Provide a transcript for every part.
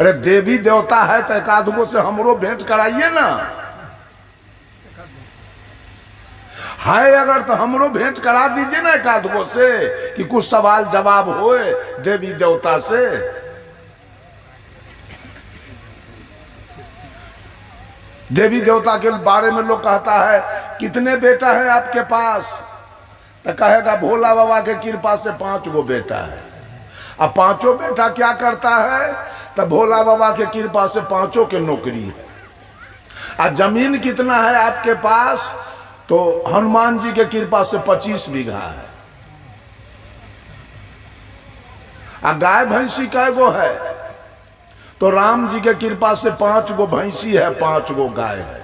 अरे देवी देवता है तो एक आधगो से हमरो भेंट कराइए ना, है अगर तो हमरो भेंट करा दीजिए ना एक आधगो से, कि कुछ सवाल जवाब होए देवी देवता से। देवी देवता के बारे में लोग कहता है कितने बेटा है आपके पास, तो कहेगा भोला बाबा के कृपा से 5 गो बेटा है। अब 5 बेटा क्या करता है, तो भोला बाबा के कृपा से 5 के नौकरी है। और जमीन कितना है आपके पास, तो हनुमान जी के कृपा से 25 बीघा है। और गाय भैंसी कै गो है, तो राम जी के कृपा से 5 गो भैंसी है, 5 गो गाय है।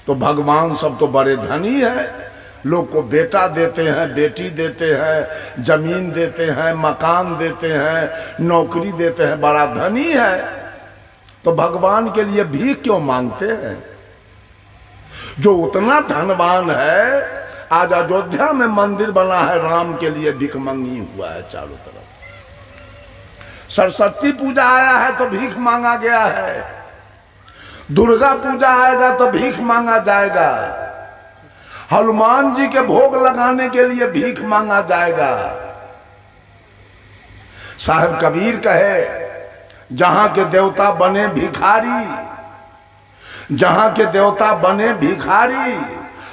तो भगवान सब तो बड़े धनी है, लोग को बेटा देते हैं, बेटी देते हैं, जमीन देते हैं, मकान देते हैं, नौकरी देते हैं, बड़ा धनी है। तो भगवान के लिए भीख क्यों मांगते हैं? जो उतना धनवान है, आज अयोध्या में मंदिर बना है राम के लिए, भिखमंगी हुआ है चारों तरफ। सरस्वती पूजा आया है तो भीख मांगा गया है, दुर्गा पूजा आएगा तो भीख मांगा जाएगा, हनुमान जी के भोग लगाने के लिए भीख मांगा जाएगा। साहब कबीर कहे जहां के देवता बने भिखारी, जहां के देवता बने भिखारी,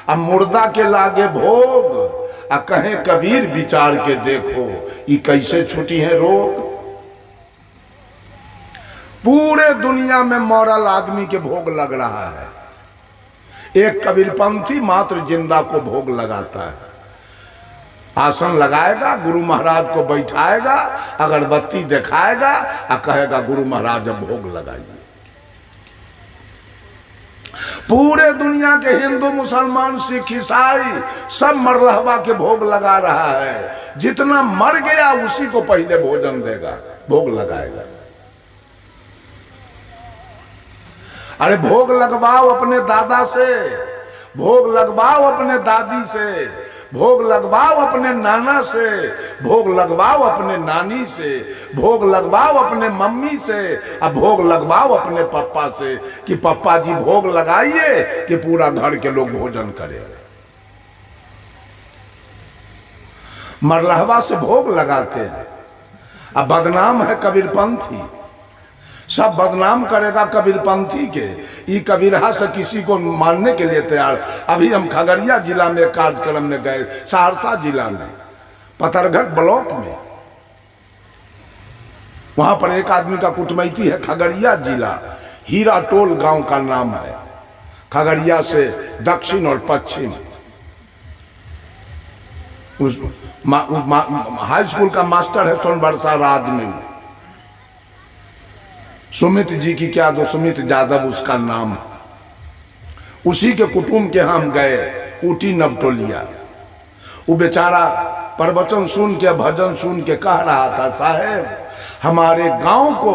अब मुर्दा के लागे भोग, आ कहे कबीर विचार के देखो ये कैसे छुटी है रोग। पूरे दुनिया में मौरल आदमी के भोग लग रहा है, एक कबीरपंथी मात्र जिंदा को भोग लगाता है। आसन लगाएगा, गुरु महाराज को बैठाएगा, अगरबत्ती दिखाएगा और कहेगा गुरु महाराज अब भोग लगाइए। पूरे दुनिया के हिंदू मुसलमान सिख ईसाई सब मरलहवा के भोग लगा रहा है। जितना मर गया उसी को पहले भोजन देगा, भोग लगाएगा। अरे भोग लगवाओ अपने दादा से, भोग लगवाओ अपने दादी से, भोग लगवाओ अपने नाना से, भोग लगवाओ अपने नानी से, भोग लगवाओ अपने मम्मी से, अब भोग लगवाओ अपने पापा से कि पापा जी भोग लगाइए कि पूरा घर के लोग भोजन करें। मरलहवा से भोग लगाते हैं। अब बदनाम है कबीरपंथी, सब बदनाम करेगा कबीरपंथी के। ये कबीरहा से किसी को मानने के लिए तैयार। अभी हम खगड़िया जिला में कार्यक्रम में गए, सहरसा जिला में पतरघट ब्लॉक में, वहां पर एक आदमी का कुटमैती है। खगड़िया जिला हीरा टोल गांव का नाम है। खगड़िया से दक्षिण और पश्चिम। उस हाई स्कूल का मास्टर है सोनबरसा राज में। सुमित जी की क्या दो, सुमित यादव उसका नाम है। उसी के कुटुंब के हम गए, ऊटी नवटोलिया। वो बेचारा प्रवचन सुन के, भजन सुन के कह रहा था, साहेब हमारे गांव को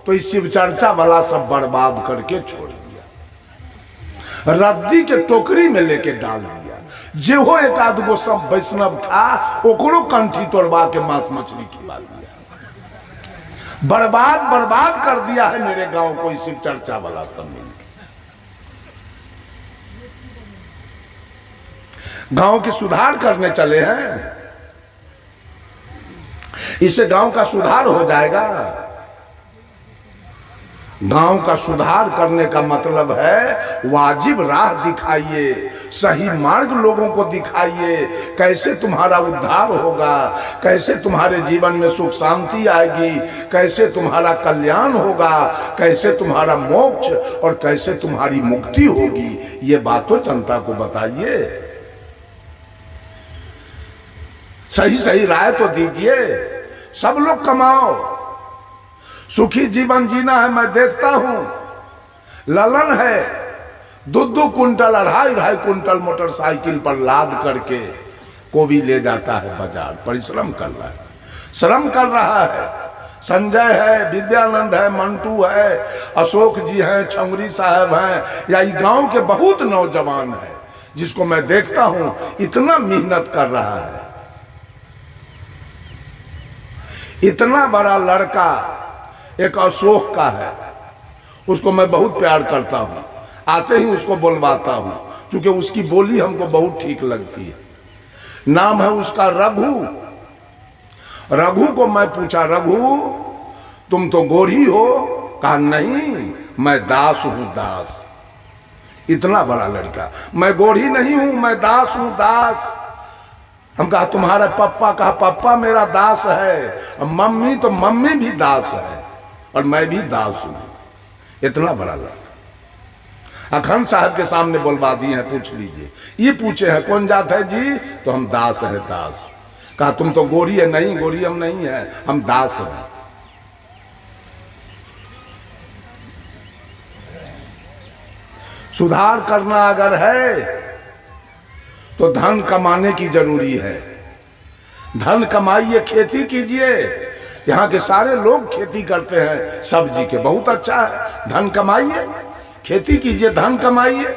तो इस शिव चर्चा वाला सब बर्बाद करके छोड़ दिया, रद्दी के टोकरी में लेके डाल दिया। जेहो एक आधगो सब वैष्णव था ओकरो कंठी तोड़वा के मांस मछली खिला दिया। बर्बाद बर्बाद कर दिया है मेरे गांव को शिव चर्चा वाला सब मिलकर। गांव की सुधार करने चले हैं, इससे गांव का सुधार हो जाएगा। गांव का सुधार करने का मतलब है वाजिब राह दिखाइए, सही मार्ग लोगों को दिखाइए, कैसे तुम्हारा उद्धार होगा, कैसे तुम्हारे जीवन में सुख शांति आएगी, कैसे तुम्हारा कल्याण होगा, कैसे तुम्हारा मोक्ष और कैसे तुम्हारी मुक्ति होगी। ये बात तो जनता को बताइए, सही सही राय तो दीजिए। सब लोग कमाओ, सुखी जीवन जीना है। मैं देखता हूं ललन है 2-2 कुंटल 2.5 कुंटल मोटरसाइकिल पर लाद करके कोबी ले जाता है बाजार, परिश्रम कर रहा है, श्रम कर रहा है। संजय है, विद्यानंद है, मंटू है, अशोक जी हैं, छंगरी साहब हैं, या गांव के बहुत नौजवान है जिसको मैं देखता हूं इतना मेहनत कर रहा है। इतना बड़ा लड़का एक अशोक का है, उसको मैं बहुत प्यार करता हूं, आते ही उसको बुलवाता हूं, क्योंकि उसकी बोली हमको बहुत ठीक लगती है। नाम है उसका रघु। रघु को मैं पूछा, रघु तुम तो गोरी हो? कहा नहीं, मैं दास हूं, दास। इतना बड़ा लड़का, मैं गोरी नहीं हूं, मैं दास हूं, दास। हम कहा तुम्हारा पप्पा? कहा पप्पा मेरा दास है, मम्मी तो मम्मी भी दास है, और मैं भी दास हूं। इतना बड़ा लड़का अखंड साहब के सामने बुलवा दिए हैं, पूछ लीजिए। ये पूछे हैं कौन जात है जी? तो हम दास है, दास। कहा तुम तो गोरी है? नहीं, गोरी हम नहीं है, हम दास हैं। सुधार करना अगर है तो धन कमाने की जरूरी है। धन कमाइए, खेती कीजिए। यहाँ के सारे लोग खेती करते हैं सब्जी के, बहुत अच्छा है। धन कमाइए, खेती कीजिए, धन कमाइए,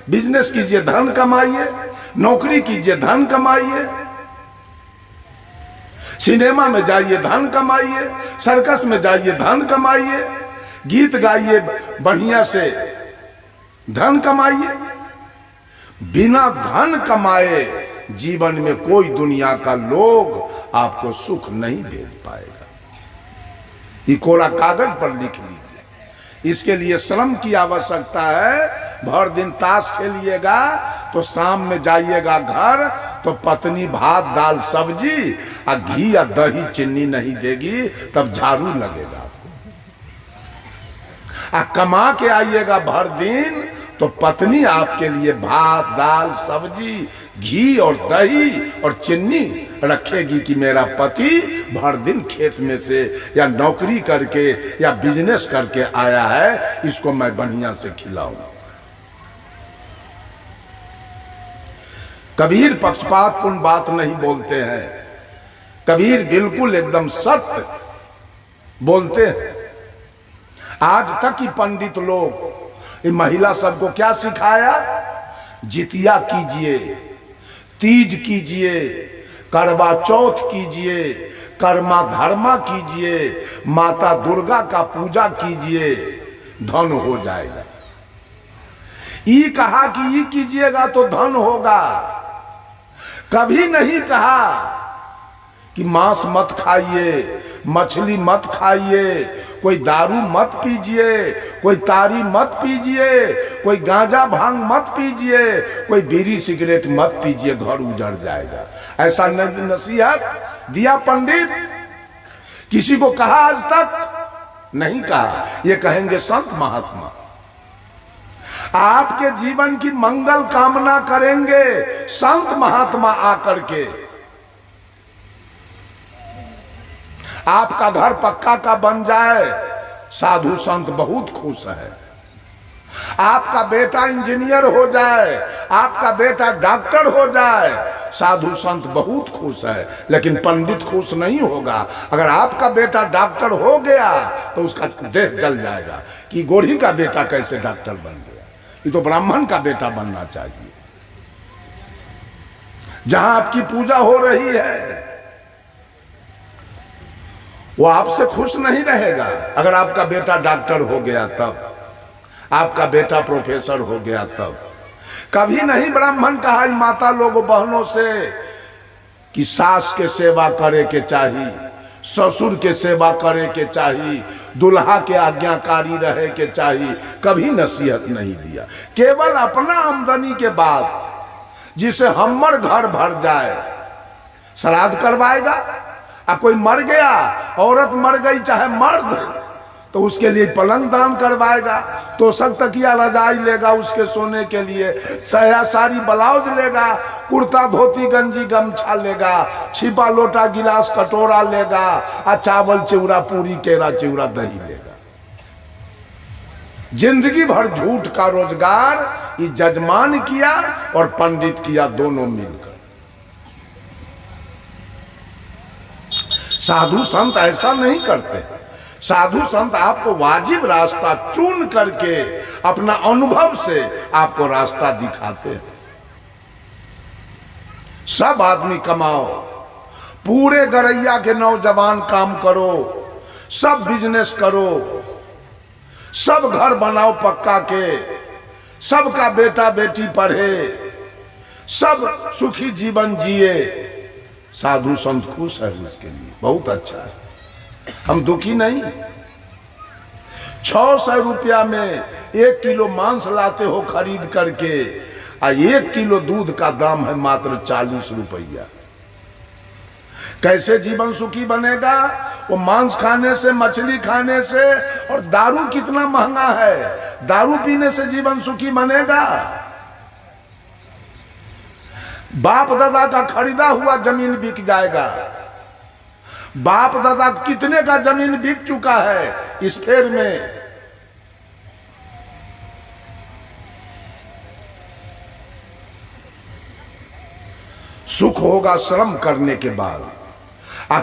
बिजनेस कीजिए, धन कमाइए, नौकरी कीजिए, धन कमाइए, सिनेमा में जाइए, धन कमाइए, सर्कस में जाइए, धन कमाइए, गीत गाइए बढ़िया से, धन कमाइए। बिना धन कमाए जीवन में कोई दुनिया का लोग आपको सुख नहीं भेज पाएगा। ये कोरा कागज पर लिख लीजिए। इसके लिए श्रम की आवश्यकता है। भर दिन ताश खेलिएगा तो शाम में जाइएगा घर तो पत्नी भात दाल सब्जी और घी या दही चीनी नहीं देगी, तब झाड़ू लगेगा आपको। और कमा के आइएगा भर दिन तो पत्नी आपके लिए भात दाल सब्जी घी और दही और चीनी रखेगी कि मेरा पति भर दिन खेत में से या नौकरी करके या बिजनेस करके आया है, इसको मैं बढ़िया से खिलाऊं। कबीर पक्षपातपूर्ण बात नहीं बोलते हैं। कबीर बिल्कुल एकदम सत्य बोलते हैं। आज तक ही पंडित लोग ये महिला सबको क्या सिखाया? जितिया कीजिए, तीज कीजिए, करवा चौथ कीजिए, कर्मा धर्मा कीजिए, माता दुर्गा का पूजा कीजिए, धन हो जाएगा। ये कहा कि ये कीजिएगा तो धन होगा। कभी नहीं कहा कि मांस मत खाइए, मछली मत खाइए, कोई दारू मत पीजिए, कोई तारी मत पीजिए, कोई गांजा भांग मत पीजिए, कोई बीड़ी सिगरेट मत पीजिए, घर उजड़ जाएगा। ऐसा नसीहत दिया पंडित? किसी को कहा आज तक? नहीं कहा। ये कहेंगे संत महात्मा। आपके जीवन की मंगल कामना करेंगे संत महात्मा आकर के। आपका घर पक्का का बन जाए, साधु संत बहुत खुश है। आपका बेटा इंजीनियर हो जाए, आपका बेटा डॉक्टर हो जाए, साधु संत बहुत खुश है। लेकिन पंडित खुश नहीं होगा। अगर आपका बेटा डॉक्टर हो गया तो उसका देह जल जाएगा कि गोरी का बेटा कैसे डॉक्टर बन गया, ये तो ब्राह्मण का बेटा बनना चाहिए। जहां आपकी पूजा हो रही है वो आपसे खुश नहीं रहेगा। अगर आपका बेटा डॉक्टर हो गया तब, आपका बेटा प्रोफेसर हो गया तब। कभी नहीं ब्राह्मण कहा माता लोगों बहनों से कि सास के सेवा करे के चाहिए, ससुर के सेवा करे के चाहिए, दुल्हा के आज्ञाकारी रहे के चाहिए। कभी नसीहत नहीं दिया। केवल अपना आमदनी के बाद जिसे हमर घर भर जाए श्राद्ध करवाएगा। कोई मर गया, औरत मर गई चाहे मर्द, तो उसके लिए पलंग दान करवाएगा, तोशक तकिया रजाई लेगा उसके सोने के लिए, साया साड़ी ब्लाउज लेगा, कुर्ता धोती गंजी गमछा लेगा, छिपा लोटा गिलास कटोरा लेगा, और चावल चिवड़ा पूरी केरा चिवड़ा दही लेगा। जिंदगी भर झूठ का रोजगार ये जजमान किया और पंडित किया, दोनों मिलकर। साधु संत ऐसा नहीं करते। साधु संत आपको वाजिब रास्ता चुन करके अपना अनुभव से आपको रास्ता दिखाते हैं। सब आदमी कमाओ, पूरे गरैया के नौजवान काम करो, सब बिजनेस करो, सब घर बनाओ पक्का के, सबका बेटा बेटी पढ़े, सब सुखी जीवन जिए। साधु संत खुश है उसके लिए, बहुत अच्छा है, हम दुखी नहीं। 600 रुपया में 1 किलो मांस लाते हो खरीद करके, और 1 किलो दूध का दाम है मात्र 40 रुपया। कैसे जीवन सुखी बनेगा? वो मांस खाने से, मछली खाने से, और दारू कितना महंगा है, दारू पीने से जीवन सुखी बनेगा? बाप दादा का खरीदा हुआ जमीन बिक जाएगा। बाप दादा कितने का जमीन बिक चुका है इस फेर में। सुख होगा श्रम करने के बाद,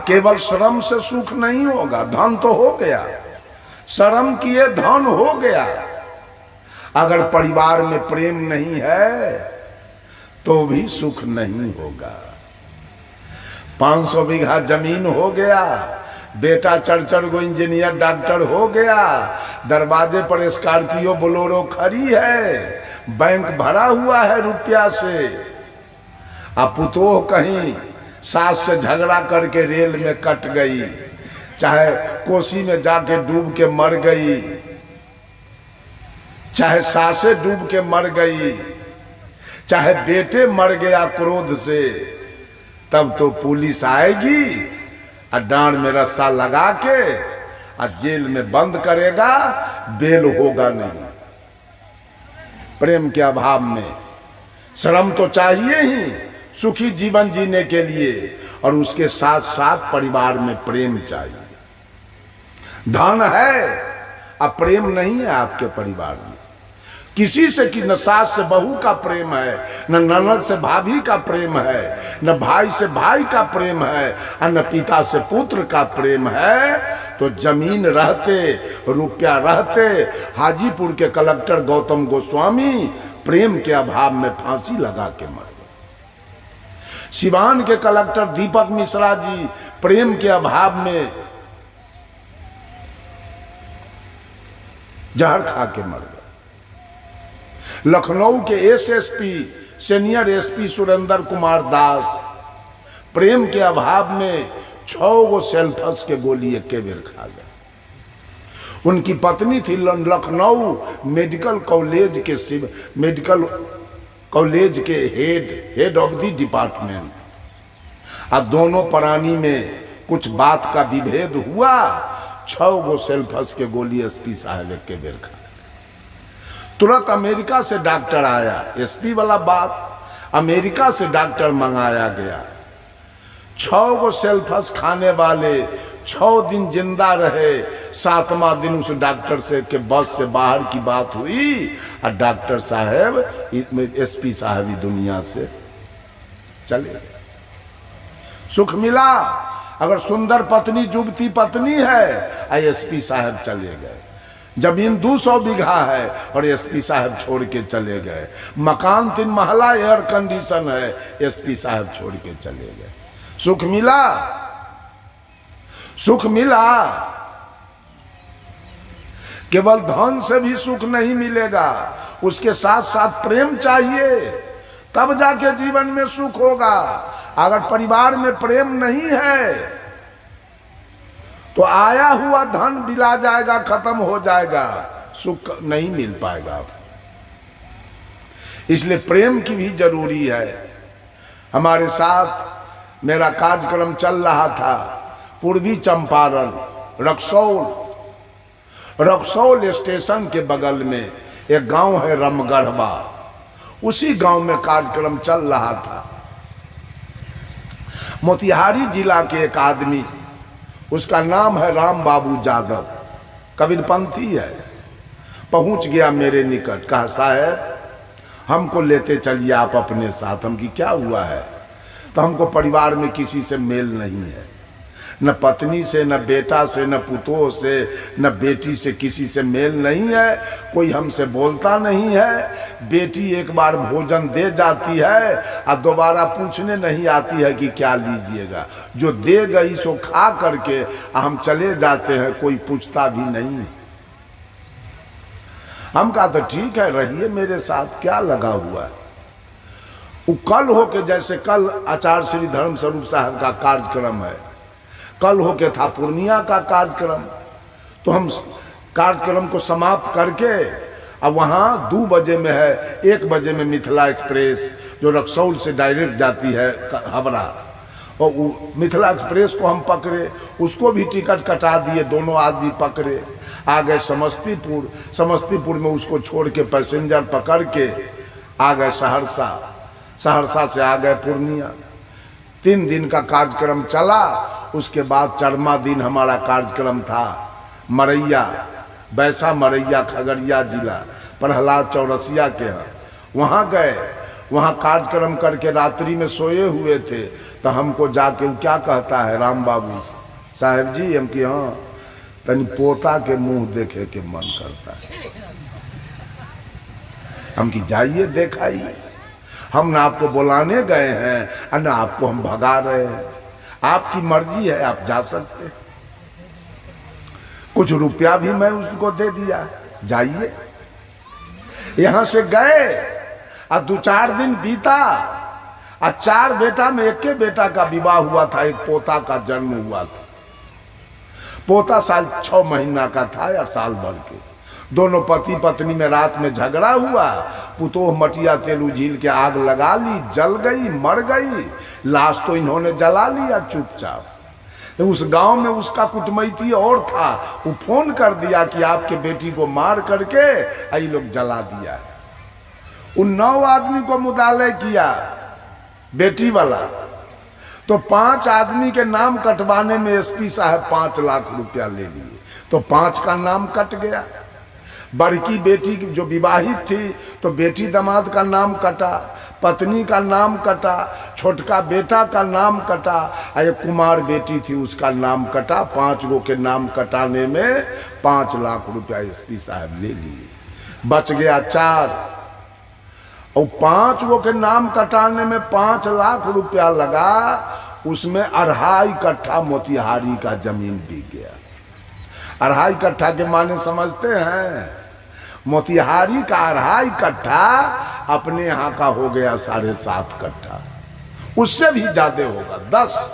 केवल श्रम से सुख नहीं होगा। धन तो हो गया, श्रम किए धन हो गया, अगर परिवार में प्रेम नहीं है तो भी सुख नहीं होगा। 500 बीघा जमीन हो गया, बेटा चढ़ गो इंजीनियर डॉक्टर हो गया, दरवाजे पर स्कॉर्पियो बोलेरो खड़ी है, बैंक भरा हुआ है रुपया से, अब पुतोह कहीं सास से झगड़ा करके रेल में कट गई, चाहे कोसी में जाके डूब के मर गई, चाहे सासे डूब के मर गई, चाहे बेटे मर गया क्रोध से, तब तो पुलिस आएगी और डांड में रस्सा लगा के और जेल में बंद करेगा, बेल होगा नहीं। प्रेम के अभाव में श्रम तो चाहिए ही सुखी जीवन जीने के लिए, और उसके साथ साथ परिवार में प्रेम चाहिए। धन है अब प्रेम नहीं है आपके परिवार में, किसी से कि न सास से बहू का प्रेम है, न ननद से भाभी का प्रेम है, न भाई से भाई का प्रेम है, और न पिता से पुत्र का प्रेम है, तो जमीन रहते, रुपया रहते, हाजीपुर के कलेक्टर गौतम गोस्वामी प्रेम के अभाव में फांसी लगा के मर गए। सिवान के कलेक्टर दीपक मिश्रा जी प्रेम के अभाव में जहर खा के मर गए। लखनऊ के SSP senior SP Surendra Kumar Das प्रेम के अभाव में 6 गो सेल्फस के गोली एक बेर खा गए। उनकी पत्नी थी लखनऊ मेडिकल कॉलेज के हेड ऑफ द डिपार्टमेंट, और दोनों प्राणी में कुछ बात का विभेद हुआ, 6 गो सेल्फस के गोली एसपी साहब के बेर खा। तुरंत अमेरिका से डॉक्टर आया, एसपी वाला बात, अमेरिका से डॉक्टर मंगाया गया। 6 गो सेल्फस खाने वाले 6 दिन जिंदा रहे, 7वां दिन उस डॉक्टर से के बस से बाहर की बात हुई, और डॉक्टर साहब एसपी साहब ही दुनिया से चले गए। सुख मिला, अगर सुंदर पत्नी जुगती पत्नी है, एसपी साहब चले गए। जमीन 200 बीघा है और एसपी साहब छोड़ के चले गए। मकान 3 महला, एयर कंडीशन है, एसपी साहब छोड़ के चले गए। सुख मिला, सुख मिला। केवल धन से भी सुख नहीं मिलेगा, उसके साथ साथ प्रेम चाहिए, तब जाके जीवन में सुख होगा। अगर परिवार में प्रेम नहीं है तो आया हुआ धन बिला जाएगा, खत्म हो जाएगा, सुख नहीं मिल पाएगा। इसलिए प्रेम की भी जरूरी है। हमारे साथ मेरा कार्यक्रम चल रहा था पूर्वी चंपारण रक्सौल स्टेशन के बगल में एक गांव है रमगढ़वा, उसी गांव में कार्यक्रम चल रहा था। मोतिहारी जिला के एक आदमी, उसका नाम है राम बाबू यादव, कबीरपंथी है, पहुंच गया मेरे निकट, कहा साहब हमको लेते चलिए आप अपने साथ। हम की क्या हुआ है? तो हमको परिवार में किसी से मेल नहीं है, न पत्नी से, न बेटा से, न पुतोह से, न बेटी से, किसी से मेल नहीं है, कोई हमसे बोलता नहीं है। बेटी एक बार भोजन दे जाती है और दोबारा पूछने नहीं आती है कि क्या लीजिएगा। जो दे गई सो खा करके हम चले जाते हैं, कोई पूछता भी नहीं है। हम कहा तो ठीक है, रहिए मेरे साथ, क्या लगा हुआ है। वो कल हो के, जैसे कल आचार्य श्री धर्म स्वरूप साहब का कार्यक्रम है, कल हो के था पूर्णिया का कार्यक्रम, तो हम कार्यक्रम को समाप्त करके अब वहाँ 2 बजे में है, 1 बजे में मिथिला एक्सप्रेस जो रक्सौल से डायरेक्ट जाती है हावड़ा, और मिथिला एक्सप्रेस को हम पकड़े, उसको भी टिकट कटा दिए, दोनों आदमी पकड़े, आ गए समस्तीपुर। समस्तीपुर में उसको छोड़ के पैसेंजर पकड़ के आ गए सहरसा, सहरसा से आ गए पूर्णिया। 3 दिन का कार्यक्रम चला। उसके बाद 4वां दिन हमारा कार्यक्रम था मरैया, बैसा मरैया, खगड़िया जिला, प्रहलाद चौरसिया के यहाँ। वहाँ गए, वहाँ कार्यक्रम करके रात्रि में सोए हुए थे, तो हमको जाके वो क्या कहता है, राम बाबू साहब जी, हम कि हाँ तनी पोता के मुंह देखे के मन करता है। हम कि जाइए देखाइए, हम ना आपको बुलाने गए हैं और ना आपको हम भगा रहे हैं, आपकी मर्जी है, आप जा सकते हैं। कुछ रुपया भी मैं उसको दे दिया, जाइए। यहां से गए और 2-4 दिन बीता और 4 बेटा में एक के बेटा का विवाह हुआ था, एक पोता का जन्म हुआ था। पोता 6 महीना का था या साल भर के। दोनों पति पत्नी में रात में झगड़ा हुआ, पुतोह मटिया तेल उझील के आग लगा ली, जल गई, मर गई। लाश तो इन्होंने जला लिया चुपचाप। तो उस गांव में उसका कुटमैती और था, वो फोन कर दिया कि आपके बेटी को मार करके ये लोग जला दिया। उन 9 आदमी को मुदाले किया बेटी वाला, तो 5 आदमी के नाम कटवाने में एसपी साहब 5 लाख रुपया ले लिए, तो 5 का नाम कट गया। बड़की बेटी जो विवाहित थी तो बेटी दामाद का नाम कटा, पत्नी का नाम कटा, छोटका बेटा का नाम कटा, एक कुमार बेटी थी उसका नाम कटा। 5 गो के नाम कटाने में 5 लाख रुपया एसपी साहब ले लिए, बच गया 4। और 5 गो के नाम कटाने में 5 लाख रुपया लगा, उसमें 2.5 कट्ठा मोतिहारी का जमीन बिक गया। 2.5 कट्ठा के माने समझते हैं? मोतिहारी का 2.5 कट्ठा अपने यहाँ का हो गया 7.5 कट्ठा, उससे भी ज्यादा होगा 10,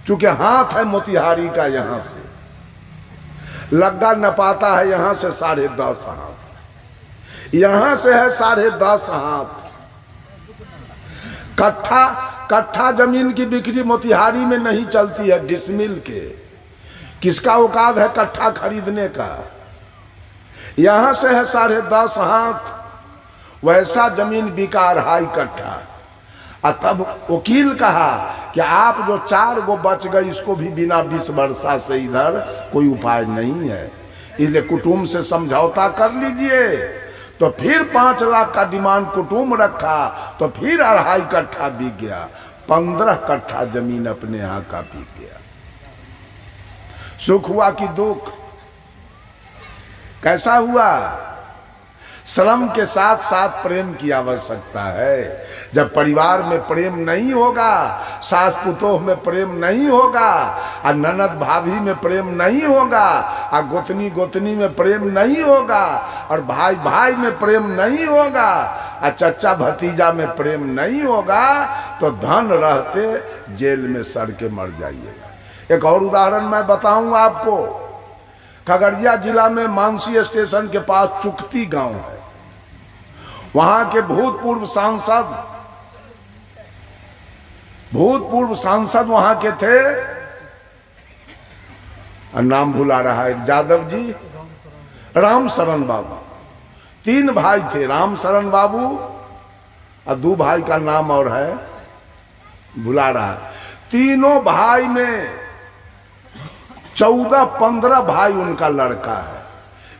चूंकि हाथ है मोतिहारी का, यहाँ से लग्गा नपाता है, यहाँ से 10.5 हाथ, यहाँ से है 10.5 हाथ। कट्ठा जमीन की बिक्री मोतिहारी में नहीं चलती है, डिसमिल के। किसका औकात है कट्ठा खरीदने का? यहां से है 10.5 हाथ, वैसा जमीन बिका 2.5 कट्ठा। और तब वकील कहा कि आप जो 4 गो बच गए, इसको भी बिना 20 वर्षा से इधर कोई उपाय नहीं है, इसलिए कुटुंब से समझौता कर लीजिए। तो फिर 5 लाख का डिमांड कुटुंब रखा, तो फिर 2.5 कट्ठा बिक गया। 15 कट्ठा जमीन अपने यहाँ का बिक गया। सुख हुआ कि दुख? कैसा हुआ? श्रम के साथ साथ प्रेम की आवश्यकता है। जब परिवार में प्रेम नहीं होगा, सास पुतोह में प्रेम नहीं होगा, और ननद भाभी में प्रेम नहीं होगा, और गोतनी गोतनी में प्रेम नहीं होगा, और भाई भाई में प्रेम नहीं होगा, और चचा भतीजा में प्रेम नहीं होगा, तो धन रहते जेल में सड़ के मर जाइएगा। एक और उदाहरण मैं बताऊंगा आपको। खगड़िया जिला में मानसी स्टेशन के पास चुकती गांव है। वहां के भूतपूर्व सांसद वहां के थे, नाम भुला रहा है, यादव जी, राम शरण बाबू। 3 भाई थे, राम शरण बाबू, और 2 भाई का नाम और है, भुला रहा है। तीनों भाई में 14-15 भाई उनका लड़का है।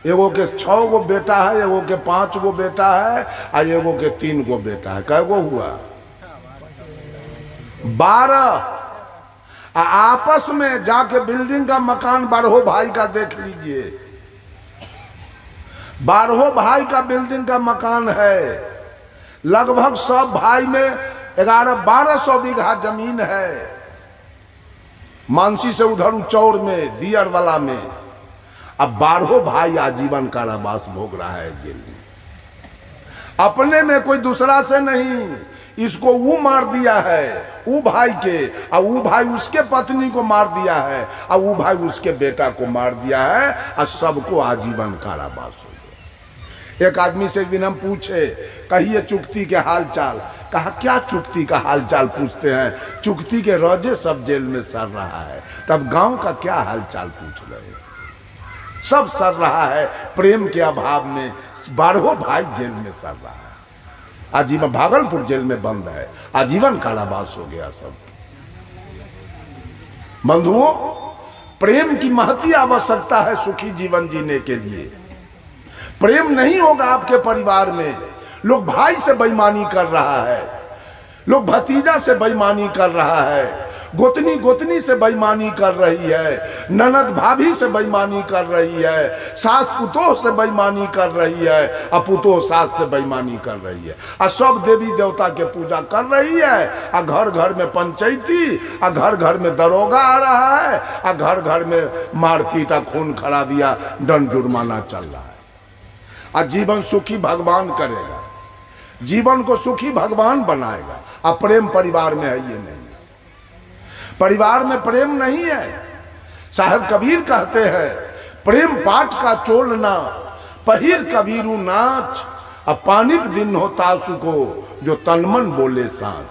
एगो के 6 गो बेटा है, एगो के 5 गो बेटा है, और एगो के 3 गो बेटा है। कै गो हुआ? 12। आपस में जाके बिल्डिंग का मकान 12 भाई का देख लीजिए। 12 भाई का बिल्डिंग का मकान है। लगभग सब भाई में 1100-1200 बीघा जमीन है। मानसी से उधर उचौर में, दियरवाला में। अब 12 भाई आजीवन कारावास भोग रहा है जेल में। अपने में कोई दूसरा से नहीं, इसको वो मार दिया है वो भाई के, और वो भाई उसके पत्नी को मार दिया है, और वो भाई उसके बेटा को मार दिया है, और सबको आजीवन कारावास हो गया। एक आदमी से एक दिन हम पूछे, कहिए चुकती के हाल चाल। कहा क्या चुकती का हाल चाल पूछते हैं, चुकती के रोजे सब जेल में सड़ रहा है, तब गांव का क्या हाल चाल पूछ रहे हैं। सब सड़ रहा है प्रेम के अभाव में। 12 भाई जेल में सड़ रहा है। आजीवन भागलपुर जेल में बंद है, आजीवन कारावास हो गया सब। बंधुओं, प्रेम की महती आवश्यकता है सुखी जीवन जीने के लिए। प्रेम नहीं होगा आपके परिवार में, लोग भाई से बेईमानी कर रहा है, लोग भतीजा से बेईमानी कर रहा है, गोतनी से बेईमानी कर रही है, ननद भाभी से बेईमानी कर रही है, सास पुतोह से बेईमानी कर रही है, और पुतोह सास से बेईमानी कर रही है, और सब देवी देवता के पूजा कर रही है, और घर घर में पंचायती, और घर घर में दरोगा आ रहा है, और घर घर में मारपीट, खून खराबिया, दंड जुर्माना चल रहा है। और जीवन सुखी भगवान करेगा, जीवन को सुखी भगवान बनाएगा। और प्रेम परिवार में है ये नहीं, परिवार में प्रेम नहीं है। साहब कबीर कहते हैं, प्रेम पाट का चोलना पहिर कबीरू नाच, अब पानिप दिन होता सुको जो तनमन बोले सांच।